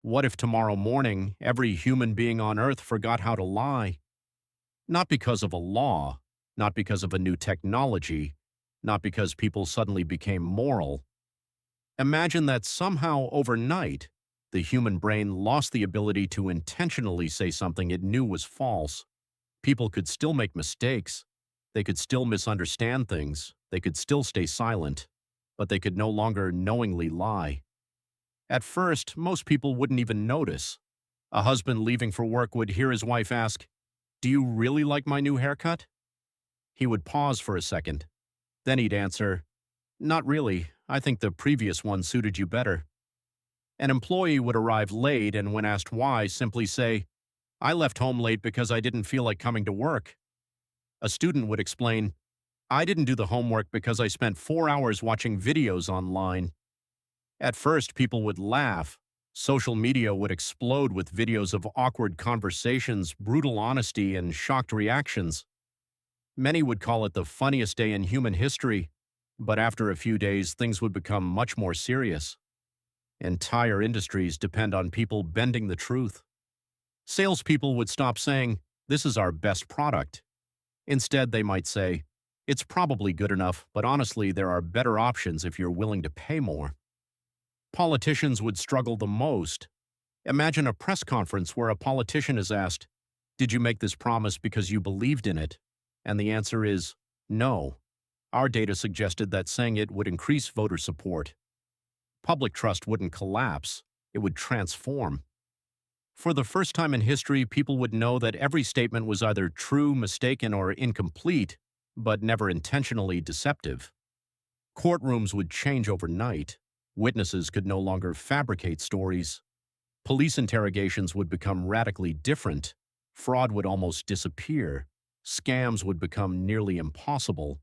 What if tomorrow morning every human being on Earth forgot how to lie? Not because of a law, not because of a new technology, not because people suddenly became moral. Imagine that somehow overnight, the human brain lost the ability to intentionally say something it knew was false. People could still make mistakes, they could still misunderstand things, they could still stay silent, but they could no longer knowingly lie. At first, most people wouldn't even notice. A husband leaving for work would hear his wife ask, "Do you really like my new haircut?" He would pause for a second. Then he'd answer, "Not really. I think the previous one suited you better." An employee would arrive late and, when asked why, simply say, "I left home late because I didn't feel like coming to work." A student would explain, "I didn't do the homework because I spent 4 hours watching videos online." At first, people would laugh. Social media would explode with videos of awkward conversations, brutal honesty, and shocked reactions. Many would call it the funniest day in human history, but after a few days, things would become much more serious. Entire industries depend on people bending the truth. Salespeople would stop saying, "This is our best product." Instead, they might say, "It's probably good enough, but honestly, there are better options if you're willing to pay more." Politicians would struggle the most. Imagine a press conference where a politician is asked, "Did you make this promise because you believed in it?" And the answer is, "No. Our data suggested that saying it would increase voter support." Public trust wouldn't collapse, it would transform. For the first time in history, people would know that every statement was either true, mistaken, or incomplete, but never intentionally deceptive. Courtrooms would change overnight. Witnesses could no longer fabricate stories. Police interrogations would become radically different. Fraud would almost disappear. Scams would become nearly impossible.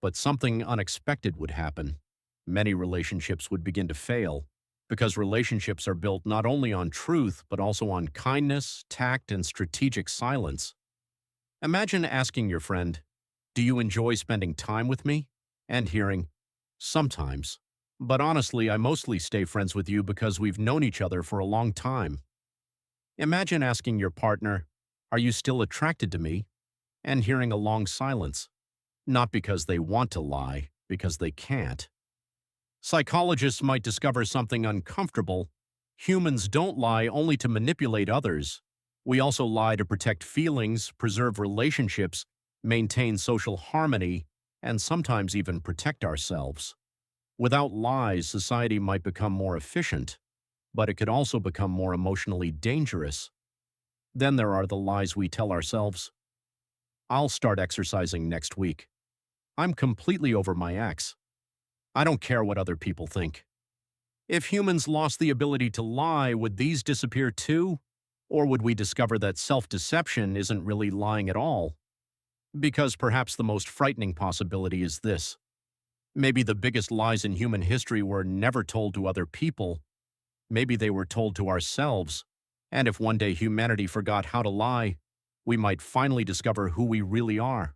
But something unexpected would happen. Many relationships would begin to fail, because relationships are built not only on truth, but also on kindness, tact, and strategic silence. Imagine asking your friend, "Do you enjoy spending time with me?" And hearing, "Sometimes. But honestly, I mostly stay friends with you because we've known each other for a long time." Imagine asking your partner, "Are you still attracted to me?" And hearing a long silence. Not because they want to lie, because they can't. Psychologists might discover something uncomfortable. Humans don't lie only to manipulate others. We also lie to protect feelings, preserve relationships, maintain social harmony, and sometimes even protect ourselves. Without lies, society might become more efficient, but it could also become more emotionally dangerous. Then there are the lies we tell ourselves. "I'll start exercising next week. I'm completely over my ex. I don't care what other people think." If humans lost the ability to lie, would these disappear too? Or would we discover that self-deception isn't really lying at all? Because perhaps the most frightening possibility is this. Maybe the biggest lies in human history were never told to other people. Maybe they were told to ourselves. And if one day humanity forgot how to lie, we might finally discover who we really are.